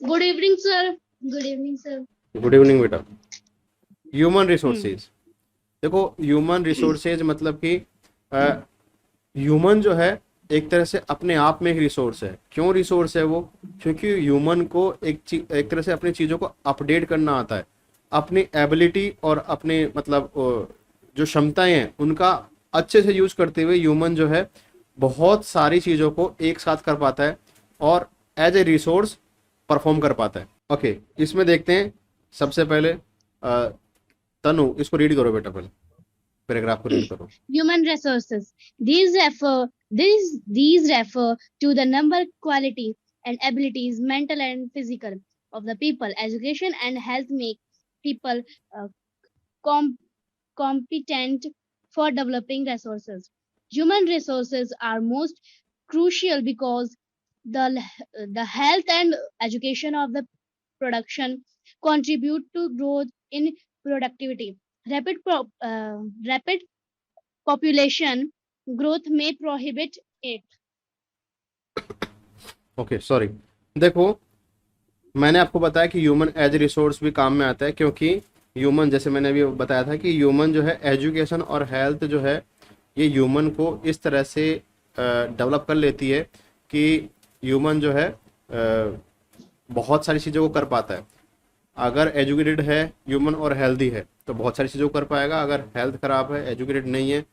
Good evening sir. Good evening sir. Good evening बेटा। Human resources, देखो human resources मतलब कि ह्यूमन जो है एक तरह से अपने आप में एक रिसोर्स है। क्यों रिसोर्स है वो? क्योंकि ह्यूमन को एक तरह से अपनी चीज़ों को अपडेट करना आता है। अपनी एबिलिटी और अपने मतलब जो क्षमताएं हैं उनका अच्छे से यूज करते हुए ह्यूमन जो है बहुत सारी चीज़ों को एक साथ कर पाता है और एज ए रिसोर्स परफॉर्म कर पाता है। ओके, इसमें देखते हैं। सबसे पहले तनु, इसको रीड करो बेटा, पहले पैराग्राफ को रीड करो। Human resources. These refer to the number, quality, and abilities, mental and physical, of the people. Education and health make people uh, com- competent for developing resources. Human resources are most crucial because the health and education of the production contribute to growth in productivity. Rapid population growth may prohibit it. Okay, sorry. देखो, मैंने आपको बताया कि human as resource भी काम में आता है, क्योंकि ह्यूमन, जैसे मैंने अभी बताया था कि ह्यूमन जो है एजुकेशन और हेल्थ जो है ये ह्यूमन को इस तरह से डेवलप कर लेती है कि ह्यूमन जो है बहुत सारी चीज़ों को कर पाता है। अगर एजुकेटेड है ह्यूमन और हेल्दी है तो बहुत सारी चीज़ों को कर पाएगा। अगर हेल्थ खराब है, एजुकेटेड नहीं है,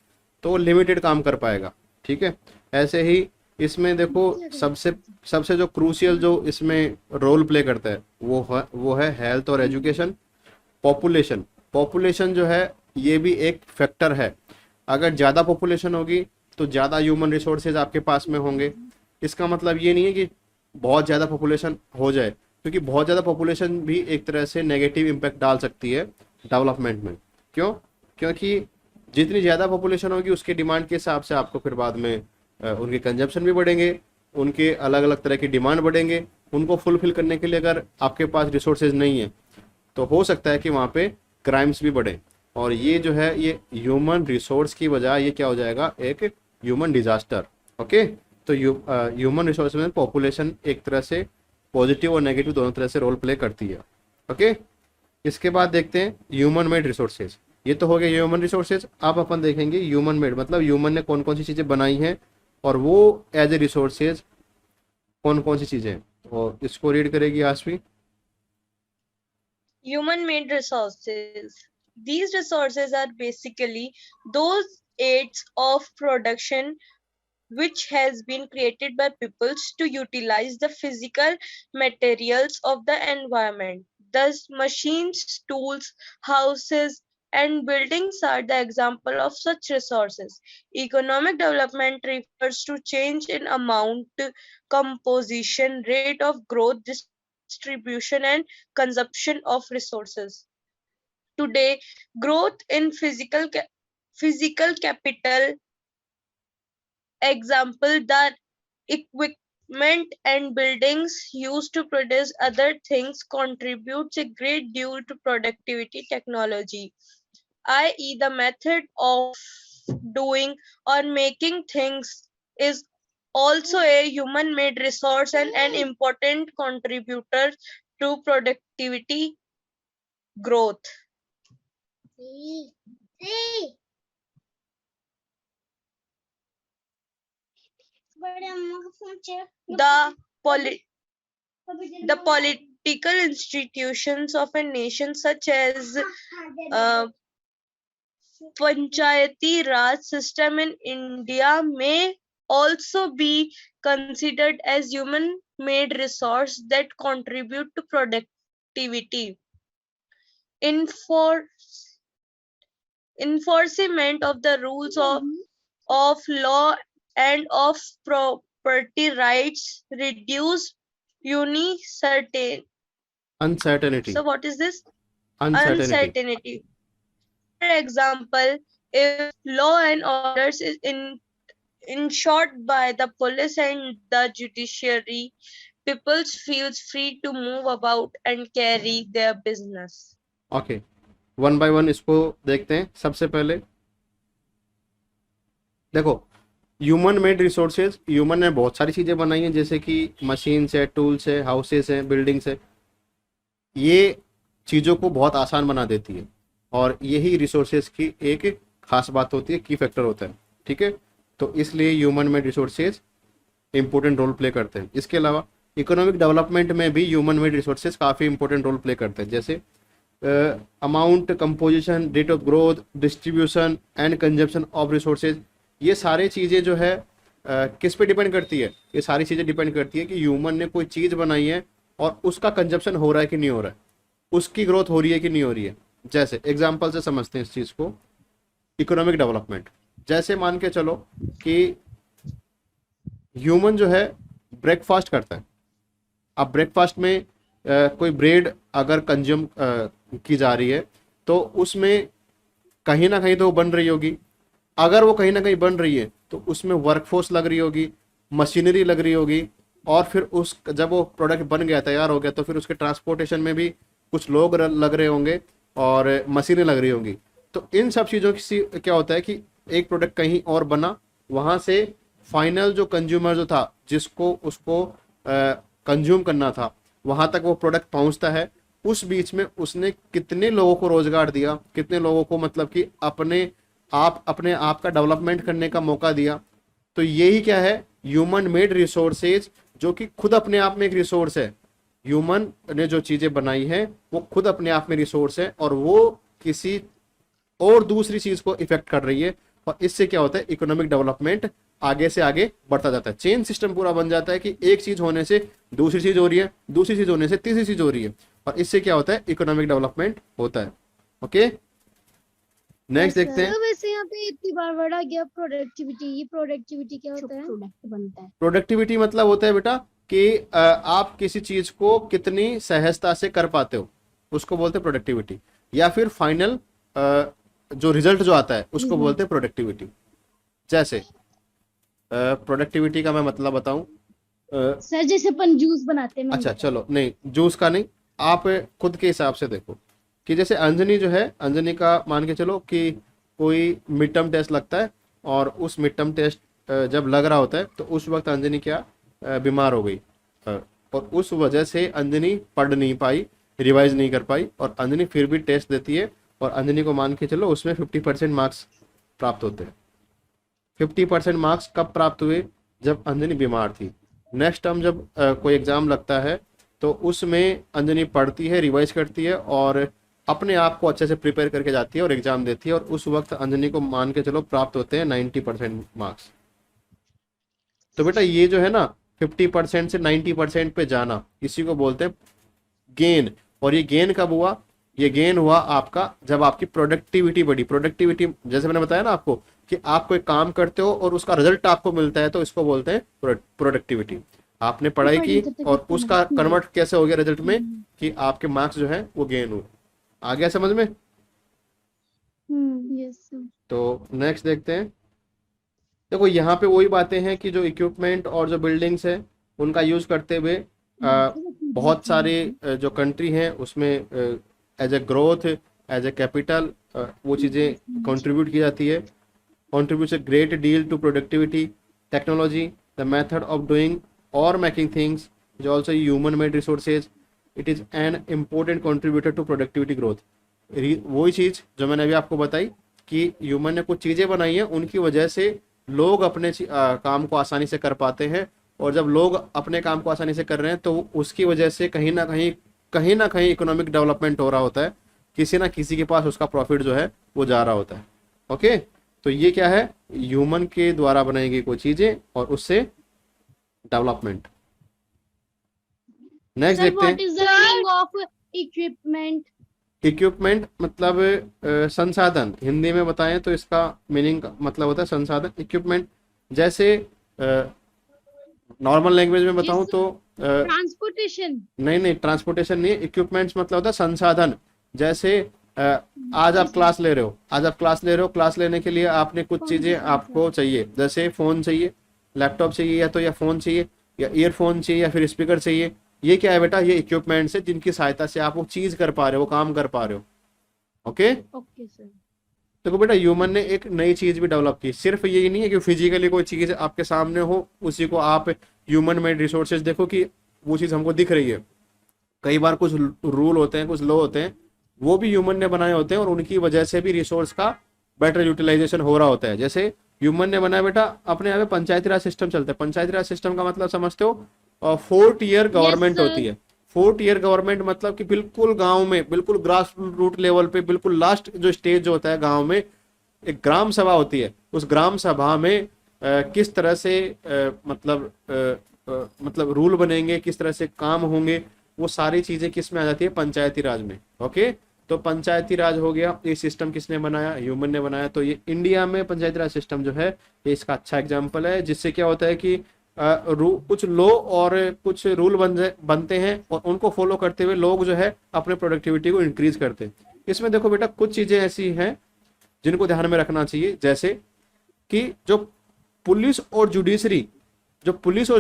तो वो लिमिटेड काम कर पाएगा। ठीक है, ऐसे ही इसमें देखो, सबसे सबसे जो क्रूशियल जो इसमें रोल प्ले करता है वो है हेल्थ और एजुकेशन। पॉपुलेशन, पॉपुलेशन जो है ये भी एक फैक्टर है। अगर ज़्यादा पॉपुलेशन होगी तो ज़्यादा ह्यूमन रिसोर्सेज आपके पास में होंगे। इसका मतलब ये नहीं है कि बहुत ज़्यादा पॉपुलेशन हो जाए, क्योंकि बहुत ज़्यादा पॉपुलेशन भी एक तरह से नेगेटिव इम्पैक्ट डाल सकती है डेवलपमेंट में। क्यों? क्योंकि जितनी ज़्यादा पॉपुलेशन होगी उसके डिमांड के हिसाब से आपको फिर बाद में उनके कंजप्शन भी बढ़ेंगे, उनके अलग अलग तरह की डिमांड बढ़ेंगे। उनको फुलफिल करने के लिए अगर आपके पास रिसोर्सेज नहीं है तो हो सकता है कि वहाँ पे क्राइम्स भी बढ़े, और ये जो है ये ह्यूमन रिसोर्स की वजह ये क्या हो जाएगा, एक ह्यूमन डिजास्टर। ओके, तो ह्यूमन रिसोर्स में पॉपुलेशन एक तरह से पॉजिटिव और नेगेटिव दोनों तरह से रोल प्ले करती है। ओके, इसके बाद देखते हैं ह्यूमन मेड रिसोर्सेज। ये तो हो गया ह्यूमन रिसोर्सेज। अब अपन देखेंगे ह्यूमन मेड मतलब ह्यूमन ने कौन कौन सी चीज़ें बनाई हैं और वो एज ए रिसोर्सेज कौन कौन सी चीज़ें हैं। और इसको रीड करेगी Aashvi. Human-made resources. These resources are basically those aids of production which has been created by peoples to utilize the physical materials of the environment. Thus, machines, tools, houses, and buildings are the example of such resources. Economic development refers to change in amount, composition, rate of growth, distribution, and consumption of resources. Today, growth in physical capital, example, the equipment and buildings used to produce other things, contributes a great deal to productivity technology, i.e. the method of doing or making things is also a human-made resource and an important contributor to productivity growth. The the political institutions of a nation, such as Panchayati Raj system in India, may also be considered as human-made resource that contribute to productivity. Enforcement of the rules of law and of property rights reduce Uncertainty. So what is this? Uncertainty. Uncertainty. For example, if law and orders is ensured by the police and the judiciary, people feels free to move about and carry their business. Okay, one by one इसको देखते हैं। सबसे पहले देखो, human made resources, human ने बहुत सारी चीज़ें बनाई हैं, जैसे कि मशीन्स है, टूल्स है, हाउसेस हैं, बिल्डिंग्स है। ये चीज़ों को बहुत आसान बना देती है और यही रिसोर्सेज की एक खास बात होती है, की फैक्टर होता है। ठीक है, तो इसलिए human made resources important role play करते हैं। इसके अलावा इकोनॉमिक डेवलपमेंट में भी ह्यूमन मेड रिसोर्सेज काफ़ी इंपॉर्टेंट रोल प्ले करते हैं, जैसे amount, composition, rate of growth, distribution and consumption of resources. ये सारी चीज़ें जो है किस पे डिपेंड करती है? ये सारी चीज़ें डिपेंड करती है कि ह्यूमन ने कोई चीज़ बनाई है और उसका कंजप्शन हो रहा है कि नहीं हो रहा है, उसकी ग्रोथ हो रही है कि नहीं हो रही है। जैसे एग्जाम्पल से समझते हैं इस चीज़ को। इकोनॉमिक डेवलपमेंट, जैसे मान के चलो कि ह्यूमन जो है ब्रेकफास्ट करता है। अब ब्रेकफास्ट में कोई ब्रेड अगर कंज्यूम की जा रही है तो उसमें कहीं ना कहीं तो वो बन रही होगी। अगर वो कहीं ना कहीं बन रही है तो उसमें वर्कफोर्स लग रही होगी, मशीनरी लग रही होगी, और फिर उस जब वो प्रोडक्ट बन गया, तैयार हो गया, तो फिर उसके ट्रांसपोर्टेशन में भी कुछ लोग लग रहे होंगे और मशीनें लग रही होंगी। तो इन सब चीज़ों की क्या होता है कि एक प्रोडक्ट कहीं और बना, वहाँ से फाइनल जो कंज्यूमर जो था, जिसको उसको कंज्यूम करना था, वहाँ तक वो प्रोडक्ट पहुँचता है। उस बीच में उसने कितने लोगों को रोजगार दिया, कितने लोगों को मतलब कि अपने आप का डेवलपमेंट करने का मौका दिया। तो यही क्या है? ह्यूमन मेड रिसोर्सेज, जो कि खुद अपने आप में एक रिसोर्स है। ह्यूमन ने जो चीज़ें बनाई हैं वो खुद अपने आप में रिसोर्स है और वो किसी और दूसरी चीज़ को इफेक्ट कर रही है। और इससे क्या होता है? इकोनॉमिक डेवलपमेंट आगे से आगे बढ़ता जाता है। चेन सिस्टम पूरा बन जाता है कि एक चीज़ होने से दूसरी चीज़ हो रही है, दूसरी चीज़ होने से तीसरी चीज़ हो रही है, और इससे क्या होता है? इकोनॉमिक डेवलपमेंट होता है। ओके, नेक्स्ट Yes, देखते sir. हैं। तो वैसे यहाँ पे इतनी बार वर्ड आ गया प्रोडक्टिविटी, ये प्रोडक्टिविटी क्या होता है? प्रोडक्ट बनता है। प्रोडक्टिविटी मतलब होता है बेटा कि आप किसी चीज को कितनी सहजता से कर पाते हो, उसको बोलते हैं प्रोडक्टिविटी। या फिर फाइनल जो रिजल्ट जो आता है उसको बोलते हैं प्रोडक्टिविटी। जैसे प्रोडक्टिविटी का मैं मतलब बताऊं। सर जैसे अपन जूस बनाते हैं, अच्छा चलो, नहीं जूस का नहीं, आप खुद के हिसाब से देखो कि जैसे अंजनी जो है, अंजनी का मान के चलो कि कोई मिड टर्म टेस्ट लगता है, और उस मिड टर्म टेस्ट जब लग रहा होता है तो उस वक्त अंजनी क्या बीमार हो गई, और उस वजह से अंजनी पढ़ नहीं पाई, रिवाइज नहीं कर पाई, और अंजनी फिर भी टेस्ट देती है, और अंजनी को मान के चलो उसमें 50% मार्क्स प्राप्त होते हैं। 50% मार्क्स कब प्राप्त हुए? जब अंजनी बीमार थी। नेक्स्ट टर्म जब कोई एग्ज़ाम लगता है तो उसमें अंजनी पढ़ती है, रिवाइज करती है, और अपने आप को अच्छे से प्रिपेयर करके जाती है और एग्ज़ाम देती है, और उस वक्त अंजनी को मान के चलो प्राप्त होते हैं 90% मार्क्स। तो बेटा ये जो है ना 50% से 90% पे जाना, इसी को बोलते हैं गेन। और ये गेन कब हुआ? ये गेन हुआ आपका जब आपकी प्रोडक्टिविटी बढ़ी। प्रोडक्टिविटी जैसे मैंने बताया ना आपको कि आप कोई काम करते हो और उसका रिजल्ट आपको मिलता है, तो इसको बोलते हैं प्रोडक्टिविटी। आपने पढ़ाई की और उसका कन्वर्ट कैसे हो गया रिजल्ट में कि आपके मार्क्स जो है वो गेन हुए। आ गया समझ में? Yes sir. तो नेक्स्ट देखते हैं। देखो यहाँ पे वही बातें हैं कि जो इक्विपमेंट और जो बिल्डिंग्स है उनका यूज करते हुए बहुत सारे जो कंट्री हैं उसमें as a growth, as a capital वो चीज़ें कंट्रीब्यूट की जाती है। contributes a great deal to productivity. Technology, the method of doing or making things, is also human made resources. It is an important contributor to productivity growth. वही चीज़ जो मैंने अभी आपको बताई कि ह्यूमन ने कुछ चीज़ें बनाई हैं, उनकी वजह से लोग अपने काम को आसानी से कर पाते हैं, और जब लोग अपने काम को आसानी से कर रहे हैं तो उसकी वजह से कहीं ना कहीं इकोनॉमिक डेवलपमेंट हो रहा होता है। किसी ना किसी के पास उसका प्रॉफिट जो है वो जा रहा होता है। ओके, तो ये क्या है? ह्यूमन के द्वारा बनाई गई कोई चीजें और उससे डेवलपमेंट। नेक्स्ट देखते हैं। What is the meaning of equipment? Equipment मतलब संसाधन। हिंदी में बताएं तो इसका मीनिंग मतलब होता है संसाधन, इक्विपमेंट। जैसे नॉर्मल लैंग्वेज में बताऊं तो ट्रांसपोर्टेशन। नहीं, ट्रांसपोर्टेशन नहीं है। इक्विपमेंट्स मतलब होता है संसाधन। जैसे आज आप क्लास ले रहे हो, क्लास लेने के लिए आपने कुछ चीजें आपको चाहिए, जैसे फोन चाहिए, लैपटॉप चाहिए, या तो या फोन चाहिए, या ईयरफोन चाहिए, या फिर स्पीकर चाहिए। ये क्या है बेटा? ये इक्विपमेंट्स है जिनकी सहायता से आप वो चीज कर पा रहे हो, वो काम कर पा रहे हो। Okay okay sir. देखो बेटा, ह्यूमन ने एक नई चीज भी डेवलप की। सिर्फ यही नहीं है कि फिजिकली कोई चीज आपके सामने हो उसी को आप ह्यूमन मेड रिसोर्सेज देखो कि वो चीज हमको दिख रही है। कई बार कुछ रूल होते हैं, कुछ लॉ होते हैं, वो भी ह्यूमन ने बनाए होते हैं और उनकी वजह से भी रिसोर्स का बेटर यूटिलाइजेशन हो रहा होता है। जैसे ह्यूमन ने बनाया बेटा, अपने यहाँ पे पंचायती राज सिस्टम चलता है। पंचायती राज सिस्टम का मतलब समझते हो? 4 ईयर Yes, गवर्नमेंट sir. होती है। 4 ईयर गवर्नमेंट मतलब कि बिल्कुल गांव में, बिल्कुल ग्रास रूट लेवल पे, बिल्कुल लास्ट जो स्टेज जो होता है गांव में, एक ग्राम सभा होती है। उस ग्राम सभा में किस तरह से मतलब रूल बनेंगे, किस तरह से काम होंगे, वो सारी चीजें किस में आ जाती है? पंचायती राज में। ओके, तो पंचायती राज हो गया। ये सिस्टम किसने बनाया? ह्यूमन ने बनाया। तो ये इंडिया में पंचायती राज सिस्टम जो है, ये इसका अच्छा एग्जाम्पल है, जिससे क्या होता है कि कुछ लॉ और कुछ रूल बनते हैं और उनको फॉलो करते हुए लोग जो है अपने प्रोडक्टिविटी को इंक्रीज करते हैं। इसमें देखो बेटा, कुछ चीजें ऐसी हैं जिनको ध्यान में रखना चाहिए, जैसे कि जो पुलिस और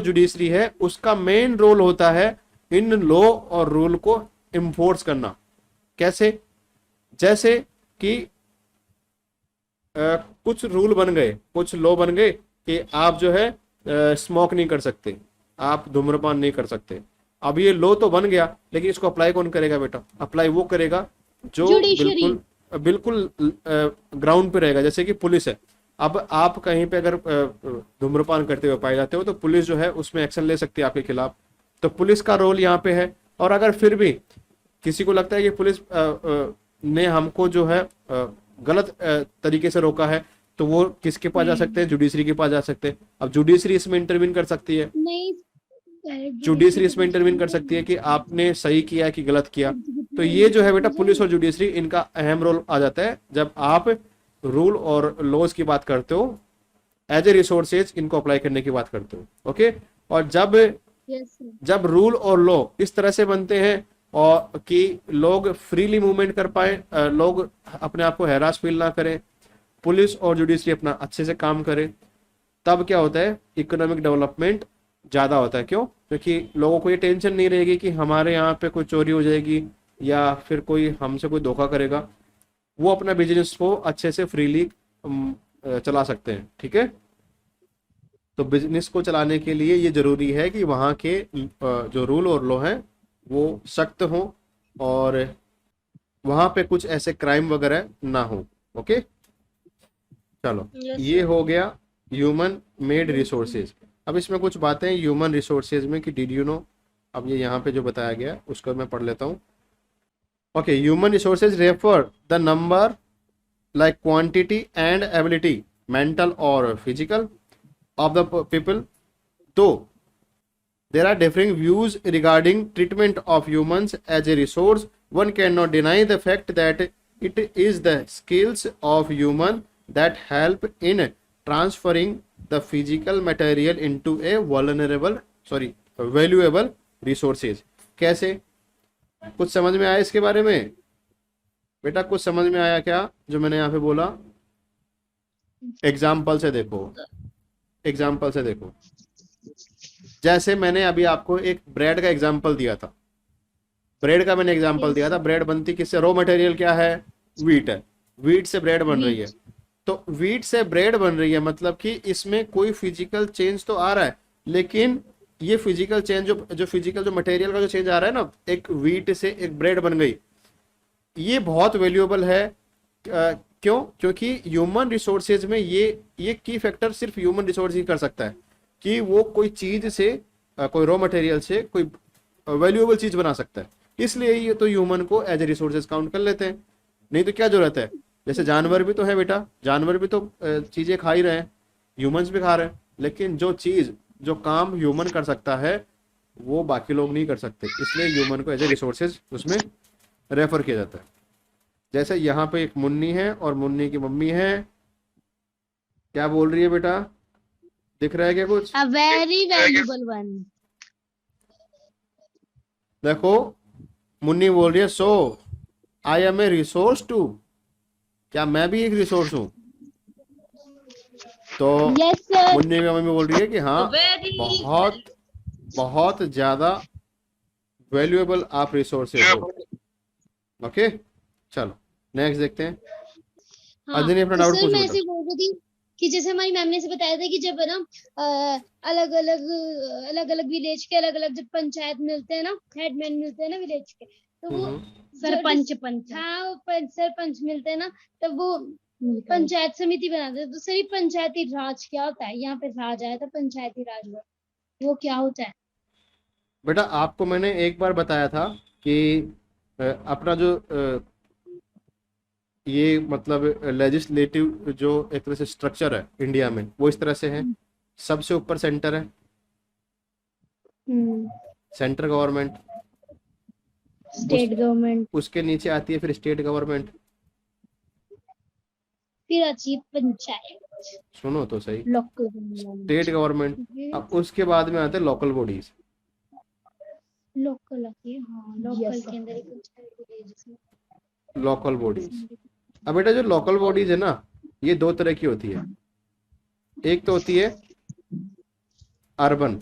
जुडिशरी है, उसका मेन रोल होता है इन लॉ और रूल को इन्फोर्स करना। कैसे? जैसे कि कुछ रूल बन गए, कुछ लॉ बन गए कि आप जो है स्मोक नहीं कर सकते, आप धूम्रपान नहीं कर सकते। अब ये लॉ तो बन गया, लेकिन इसको अप्लाई कौन करेगा बेटा? अप्लाई वो करेगा जो Judiciary. बिल्कुल ग्राउंड पे रहेगा। जैसे कि पुलिस है, अब आप कहीं पे अगर धूम्रपान करते हुए पाए जाते हो तो पुलिस जो है उसमें एक्शन ले सकती है आपके खिलाफ। तो पुलिस का रोल यहाँ पे है। और अगर फिर भी किसी को लगता है कि पुलिस ने हमको जो है गलत तरीके से रोका है, तो वो किसके पास जा सकते हैं? जुडिशरी के पास जा सकते हैं। अब जुडिशरी इसमें इंटरवीन कर सकती है। नहीं, direct जुडिशरी इसमें इंटरवीन कर सकती है कि आपने सही किया कि गलत किया। तो ये जो है बेटा, पुलिस और जुडिशरी, इनका अहम रोल आ जाता है जब आप रूल और लॉज की बात करते हो, एज ए रिसोर्सेज इनको अप्लाई करने की बात करते हो। ओके, और Yes, sir. जब रूल और लॉ इस तरह से बनते हैं और कि लोग फ्रीली मूवमेंट कर पाए, लोग अपने आप को हैरास फील ना करें, पुलिस और जुडिशरी अपना अच्छे से काम करे, तब क्या होता है? इकोनॉमिक डेवलपमेंट ज़्यादा होता है। क्यों? क्योंकि लोगों को ये टेंशन नहीं रहेगी कि हमारे यहाँ पे कोई चोरी हो जाएगी या फिर कोई हमसे कोई धोखा करेगा। वो अपना बिजनेस को अच्छे से फ्रीली चला सकते हैं। ठीक है, तो बिजनेस को चलाने के लिए ये जरूरी है कि वहाँ के जो रूल और लॉ हैं वो सख्त हों और वहाँ पे कुछ ऐसे क्राइम वगैरह ना हो। ओके, चलो, Yes, ये sir. हो गया ह्यूमन मेड रिसोर्सेज। अब इसमें कुछ बातें ह्यूमन रिसोर्सेज में कि डिड यू नो, अब ये यहाँ पे जो बताया गया उसको मैं पढ़ लेता हूँ। Okay, human resources refer the number like quantity and ability, mental or physical, of the people. Though there are differing views regarding treatment of humans as a resource, one cannot deny the fact that it is the skills of human that help in transferring the physical material into a valuable resources. कैसे? कुछ समझ में आया इसके बारे में बेटा? कुछ समझ में आया क्या जो मैंने यहाँ पे बोला? एग्जाम्पल से देखो। जैसे मैंने अभी आपको एक ब्रेड का एग्जाम्पल दिया था। ब्रेड का मैंने एग्जाम्पल दिया था। ब्रेड बनती किससे? रॉ मटेरियल क्या है? वीट है। वीट से ब्रेड बन रही है। तो वीट से ब्रेड बन रही है मतलब कि इसमें कोई फिजिकल चेंज तो आ रहा है, लेकिन ये फिजिकल चेंज जो फिजिकल जो मटेरियल का जो चेंज आ रहा है ना, एक वीट से एक ब्रेड बन गई, ये बहुत वैल्यूएबल है। क्यों? क्योंकि ह्यूमन रिसोर्सेज में ये की फैक्टर सिर्फ ह्यूमन रिसोर्स ही कर सकता है कि वो कोई चीज से कोई रॉ मटेरियल से कोई वैल्यूएबल चीज बना सकता है। इसलिए ये तो ह्यूमन को एज ए रिसोर्सेज काउंट कर लेते हैं। नहीं तो क्या जरूरत है? जैसे जानवर भी तो है बेटा, जानवर भी तो चीजें खा ही रहे हैं, ह्यूमंस भी खा रहे हैं, लेकिन जो काम ह्यूमन कर सकता है वो बाकी लोग नहीं कर सकते, इसलिए ह्यूमन को एज ए रिसोर्सेज उसमें रेफर किया जाता है। जैसे यहाँ पे एक मुन्नी है और मुन्नी की मम्मी है। क्या बोल रही है बेटा? दिख रहा है क्या कुछ? A very valuable one. देखो, मुन्नी बोल रही है so I am a resource to, क्या मैं भी एक रिसोर्स हूँ? तो Yes, sir. मुन्नी की मम्मी बोल रही है कि हाँ, Very बहुत बहुत ज्यादा वैल्यूएबल आप रिसोर्सेज हो। ओके, चलो नेक्स्ट देखते हैं। हाँ अदिति अपना तो डाउट सर पूछ मैं बेटा। ऐसे बोल रही थी कि जैसे हमारी मैम ने ऐसे बताया था कि जब है ना अलग अलग विलेज के अलग अलग जब पंचायत मिलते हैं ना, हेडमैन मिलते हैं ना विलेज के, तो वो सरपंच पंच हाँ वो सरपंच मिलते हैं ना, तब वो पंचायत समिति बनाते हैं। तो सर ये पंचायती राज क्या होता है? यहाँ पे राज आया था पंचायती राज में, वो क्या होता है? बेटा आपको मैंने एक बार बताया था कि अपना जो ये मतलब लेजिस्लेटिव जो एक तरह से स्ट्रक्चर है इंडिया में वो इस तरह से है। सबसे ऊपर सेंटर है, सेंट्रल गवर्नमेंट। स्टेट गवर्नमेंट, उसके नीचे आती है फिर स्टेट गवर्नमेंट। फिर आती है पंचायत, सुनो तो सही, लोकल स्टेट गवर्नमेंट। अब उसके बाद में आते हैं लोकल बॉडीज। लोकल आती है, हाँ लोकल के अंदर एक पंचायत है जिसमें लोकल बॉडीज। अब बेटा जो लोकल बॉडीज है ना, ये दो तरह की होती है। एक तो होती है अर्बन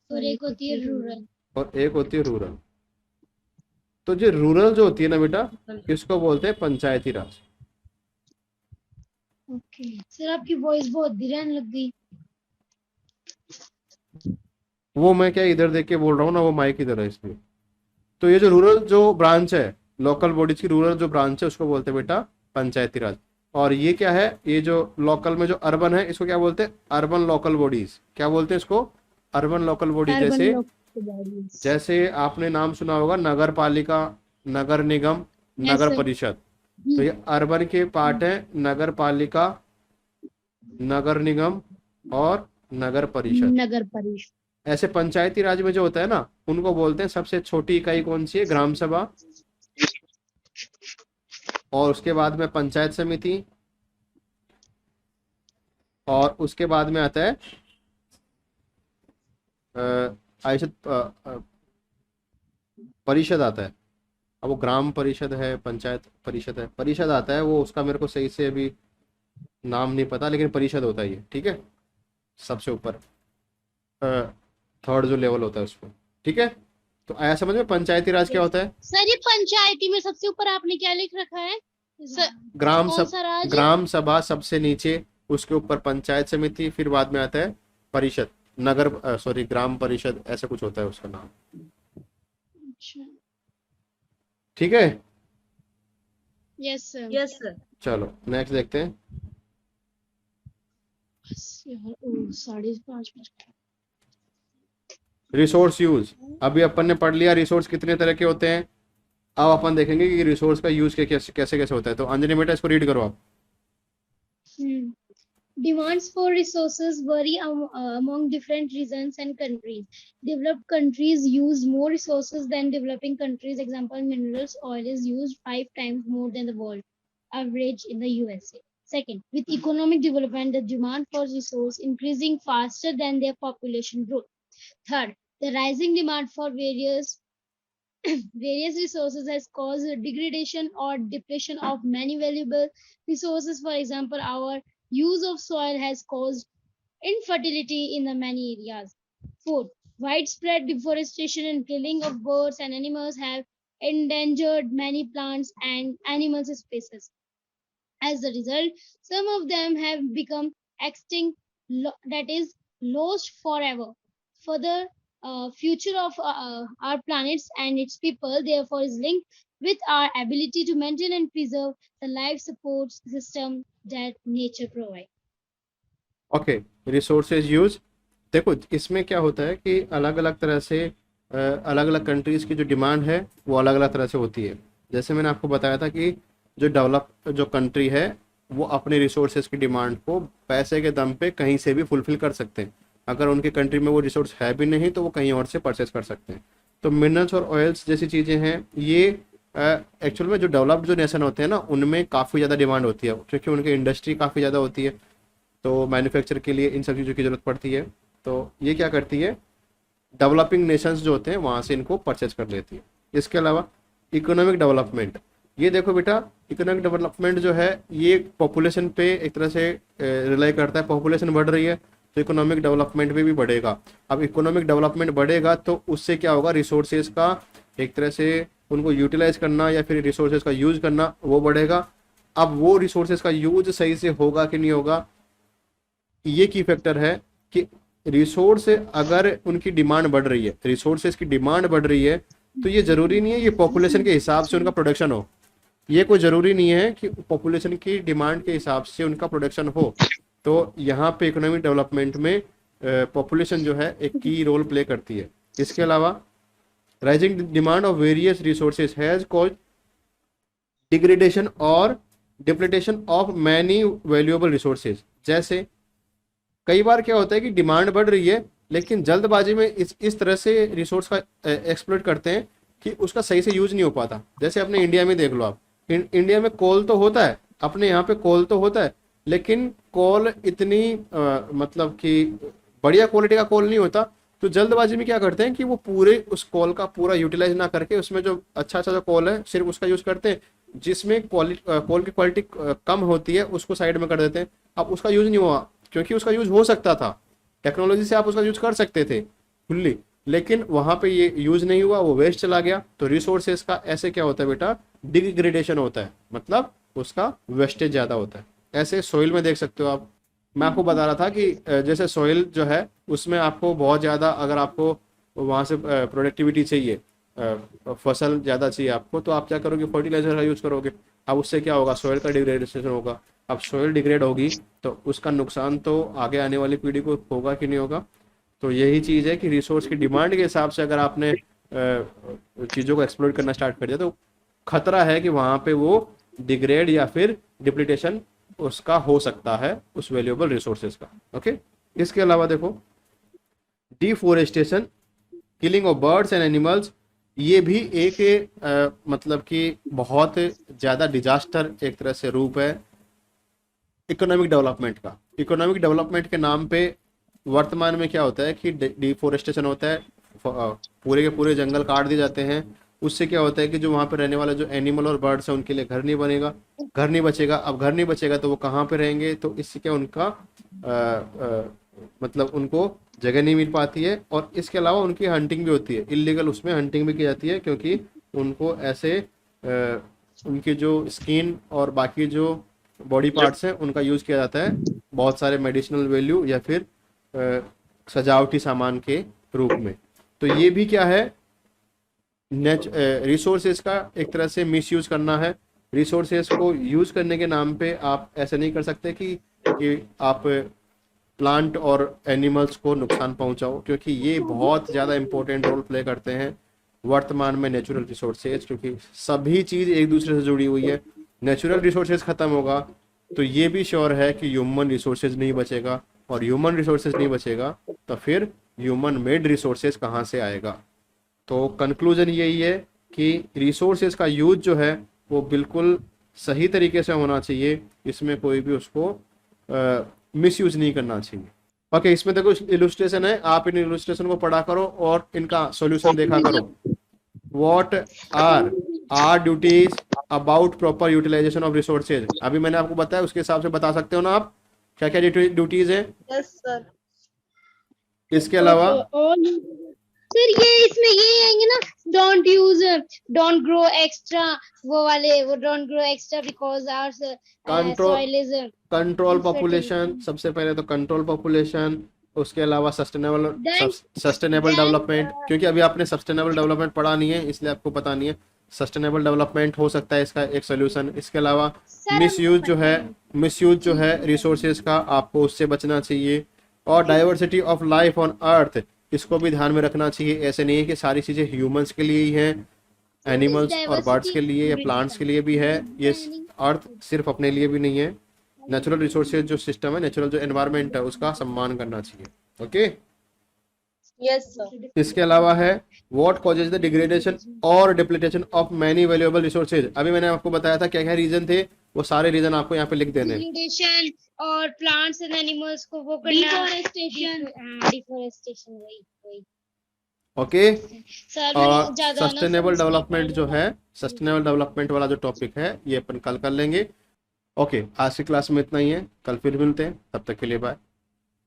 और एक होती है रूरल। और एक होती है रूरल। तो जो रूरल जो होती है ना बेटा, इसको बोलते हैं पंचायती राज। ओके सर आपकी वॉइस बहुत धीरे आने लग गई। वो मैं क्या इधर देख के बोल रहा हूँ ना, वो माइक इधर है इसलिए। तो ये जो रूरल जो ब्रांच है, लोकल बॉडीज की रूरल जो ब्रांच है, उसको बोलते हैं बेटा पंचायती राज। और ये क्या है, ये जो लोकल में जो अर्बन है, इसको क्या बोलते हैं? Urban local bodies. क्या बोलते हैं इसको? Urban local bodies. जैसे जैसे आपने नाम सुना होगा नगर पालिका, नगर निगम, नगर परिषद। तो ये अर्बन के पार्ट है, नगर पालिका, नगर निगम और नगर परिषद। नगर परिषद। ऐसे पंचायती राज में जो होता है ना, उनको बोलते हैं सबसे छोटी इकाई कौन सी है? ग्राम सभा। और उसके बाद में पंचायत समिति, और उसके बाद में आता है परिषद आता है। अब वो ग्राम परिषद है, पंचायत परिषद है, परिषद आता है, वो उसका मेरे को सही से अभी नाम नहीं पता, लेकिन परिषद होता है ये, ठीक है, सबसे ऊपर थर्ड जो लेवल होता है उसको, ठीक है। तो आया समझ में पंचायती राज क्या होता है? सर ये पंचायती में सबसे ऊपर आपने क्या लिख रखा है? ग्राम सभा सबसे नीचे, उसके ऊपर पंचायत समिति, फिर बाद में आता है परिषद, ग्राम परिषद, ऐसा कुछ होता है उसका नाम, ठीक है। Yes sir. Yes, sir. चलो नेक्स्ट देखते हैं। 5:30 रिसोर्स यूज। अभी अपन ने पढ़ लिया रिसोर्स कितने तरह के होते हैं। अब अपन देखेंगे कि रिसोर्स का यूज कैसे कैसे होता है। तो अंजलि बेटा इसको रीड करो आप। Demands for resources vary among different regions and countries. Developed countries use more resources than developing countries. Example, minerals oil is used 5 times more than the world average in the USA. Second, with economic development, the demand for resource increasing faster than their population growth. Third, the rising demand for various resources has caused degradation or depletion of many valuable resources. For example, our use of soil has caused infertility in the many areas. Fourth, widespread deforestation and killing of birds and animals have endangered many plants and animal species. As a result, some of them have become extinct, that is, lost forever. For the future of our planets and its people, therefore, is linked with our ability to maintain and preserve the life support system that nature provides. Okay, resources use. देखो इसमें क्या होता है कि अलग अलग तरह से अलग अलग कंट्रीज की जो डिमांड है वो अलग अलग तरह से होती है। जैसे मैंने आपको बताया था कि जो डेवलप जो कंट्री है वो अपने रिसोर्सेज की डिमांड को पैसे के दम पे कहीं से भी फुलफिल कर सकते हैं। अगर उनके कंट्री में वो रिसोर्स है भी नहीं तो वो कहीं और से परचेस कर सकते हैं। तो मिनरल्स और ऑयल्स जैसी चीज़ें हैं, ये एक्चुअल में जो डेवलप्ड जो नेशन होते हैं ना, उनमें काफ़ी ज़्यादा डिमांड होती है, क्योंकि उनकी इंडस्ट्री काफ़ी ज़्यादा होती है, तो मैन्युफैक्चर के लिए इन सब चीज़ों की ज़रूरत पड़ती है। तो ये क्या करती है, डेवलपिंग नेशंस जो होते हैं वहाँ से इनको परचेज कर लेती है। इसके अलावा इकोनॉमिक डेवलपमेंट, ये देखो बेटा, इकोनॉमिक डेवलपमेंट जो है ये पॉपुलेशन पे एक तरह से रिलाई करता है। पॉपुलेशन बढ़ रही है तो इकोनॉमिक डेवलपमेंट भी बढ़ेगा। अब इकोनॉमिक डेवलपमेंट बढ़ेगा तो उससे क्या होगा, रिसोर्सेज का एक तरह से उनको यूटिलाइज करना या फिर रिसोर्सेज का यूज करना वो बढ़ेगा। अब वो रिसोर्सेज का यूज सही से होगा कि नहीं होगा, ये की फैक्टर है कि रिसोर्स अगर उनकी डिमांड बढ़ रही है, रिसोर्सेज की डिमांड बढ़ रही है, तो ये जरूरी नहीं है ये पॉपुलेशन के हिसाब से उनका प्रोडक्शन हो। ये कोई ज़रूरी नहीं है कि पॉपुलेशन की डिमांड के हिसाब से उनका प्रोडक्शन हो। तो यहाँ पे इकोनॉमिक डेवलपमेंट में पॉपुलेशन जो है एक की रोल प्ले करती है। इसके अलावा rising demand of various resources has caused degradation और डिप्लीटेशन ऑफ मैनी वैल्यूएबल रिसोर्सेज। जैसे कई बार क्या होता है कि डिमांड बढ़ रही है लेकिन जल्दबाजी में इस तरह से रिसोर्स का एक्सप्लॉइट करते हैं कि उसका सही से यूज नहीं हो पाता। जैसे अपने इंडिया में देख लो आप, इंडिया में कोल तो होता है, अपने यहाँ पे कोल तो होता है, लेकिन कोल इतनी मतलब कि बढ़िया क्वालिटी का कोल नहीं होता। तो जल्दबाजी में क्या करते हैं कि वो पूरे उस कोल का पूरा यूटिलाइज ना करके उसमें जो अच्छा जो कोल है सिर्फ उसका यूज करते हैं, जिसमें कोल की क्वालिटी कम होती है उसको साइड में कर देते हैं। अब उसका यूज नहीं हुआ क्योंकि उसका यूज हो सकता था, टेक्नोलॉजी से आप उसका यूज कर सकते थे फुल्ली, लेकिन वहां पे ये यूज नहीं हुआ, वो वेस्ट चला गया। तो रिसोर्सेज का ऐसे क्या होता है बेटा, डिग्रेडेशन होता है, मतलब उसका वेस्टेज ज्यादा होता है। ऐसे सोइल में देख सकते हो आप, मैं आपको बता रहा था कि जैसे सोइल जो है उसमें आपको बहुत ज़्यादा, अगर आपको वहाँ से प्रोडक्टिविटी चाहिए, फसल ज़्यादा चाहिए आपको, तो आप क्या करोगे, फर्टिलाइजर का यूज़ करोगे। अब उससे क्या होगा, सोइल का डिग्रेडेशन होगा। अब सोइल डिग्रेड होगी तो उसका नुकसान तो आगे आने वाली पीढ़ी को होगा कि नहीं होगा। तो यही चीज़ है कि रिसोर्स की डिमांड के हिसाब से अगर आपने चीज़ों को एक्सप्लोर करना स्टार्ट कर दिया तो खतरा है कि वहाँ पे वो डिग्रेड या फिर डिप्लीटेशन उसका हो सकता है, उस वैल्यूएबल रिसोर्सेज का। ओके, इसके अलावा देखो deforestation, killing of birds and animals, ये भी एक मतलब कि बहुत ज़्यादा डिजास्टर एक तरह से रूप है इकोनॉमिक डेवलपमेंट का। इकोनॉमिक डेवलपमेंट के नाम पे वर्तमान में क्या होता है कि डिफोरेस्टेशन होता है, पूरे के पूरे जंगल काट दिए जाते हैं। उससे क्या होता है कि जो वहाँ पे रहने वाले जो एनिमल और बर्ड्स हैं उनके लिए घर नहीं बनेगा, घर नहीं बचेगा। अब घर नहीं बचेगा तो वो कहाँ पे रहेंगे, तो इससे क्या उनका मतलब उनको जगह नहीं मिल पाती है। और इसके अलावा उनकी हंटिंग भी होती है, इलीगल उसमें हंटिंग भी की जाती है, क्योंकि उनको ऐसे उनकी जो स्किन और बाकी जो बॉडी पार्ट्स हैं उनका यूज़ किया जाता है बहुत सारे मेडिसिनल वैल्यू या फिर सजावटी सामान के रूप में। तो ये भी क्या है, रिसोर्सेज का एक तरह से मिसयूज करना है। रिसोर्सेज को यूज करने के नाम पे आप ऐसे नहीं कर सकते कि आप प्लांट और एनिमल्स को नुकसान पहुंचाओ, क्योंकि ये बहुत ज़्यादा इंपॉर्टेंट रोल प्ले करते हैं वर्तमान में नेचुरल रिसोर्सेज, क्योंकि सभी चीज़ एक दूसरे से जुड़ी हुई है। नेचुरल रिसोर्सेज ख़त्म होगा तो ये भी श्योर है कि ह्यूमन रिसोर्सेज नहीं बचेगा, और ह्यूमन रिसोर्सेज नहीं बचेगा तो फिर ह्यूमन मेड रिसोर्सेज कहाँ से आएगा। तो कंक्लूजन यही है कि रिसोर्सेज का यूज जो है वो बिल्कुल सही तरीके से होना चाहिए, इसमें कोई भी उसको मिसयूज नहीं करना चाहिए। ओके, इसमें देखो इलुस्ट्रेशन है, आप इन इलुस्ट्रेशन को पढ़ा करो और इनका सॉल्यूशन देखा करो। What are our duties about proper utilisation of resources, अभी मैंने आपको बताया उसके हिसाब से बता सकते हो ना आप क्या क्या ड्यूटीज है। Yes, sir. इसके अलावा सर ये इसमें ये आएंगे ना, डोंट ग्रो एक्स्ट्रा, वो वाले, वो don't grow extra because our soil is control population, सबसे पहले तो कंट्रोल पॉपुलेशन। उसके अलावा सस्टेनेबल डेवलपमेंट, क्योंकि अभी आपने सस्टेनेबल डेवलपमेंट पढ़ा नहीं है इसलिए आपको पता नहीं है। सस्टेनेबल डेवलपमेंट हो सकता है इसका एक सोल्यूशन। इसके अलावा मिसयूज जो है रिसोर्सेज का, आपको उससे बचना चाहिए। और diversity of life on earth, इसको भी ध्यान में रखना चाहिए। ऐसे नहीं है कि सारी चीज़ें ह्यूमंस के लिए ही हैं, एनिमल्स और बर्ड्स के लिए या प्लांट्स के लिए भी है। ये अर्थ सिर्फ अपने लिए भी नहीं है। नेचुरल रिसोर्सेज जो सिस्टम है, नेचुरल जो एनवायरनमेंट है, उसका सम्मान करना चाहिए। Okay, Yes, sir. इसके अलावा है व्हाट कॉजेज द डिग्रेडेशन और डिप्लीटेशन ऑफ मैनी वैल्यूएबल रिसोर्सेज। अभी मैंने आपको बताया था क्या क्या रीजन थे, वो सारे रीजन आपको यहाँ पे लिख देने हैं। डिग्रेडेशन और प्लांट्स एंड एनिमल्स को वो करना, डिफोरेस्टेशन वही। ओके, सर और ज्यादा सस्टेनेबल डेवलपमेंट जो है, सस्टेनेबल डेवलपमेंट वाला जो टॉपिक है ये अपन कल कर लेंगे। ओके, आज की क्लास में इतना ही है, कल फिर मिलते हैं, तब तक के लिए बाय।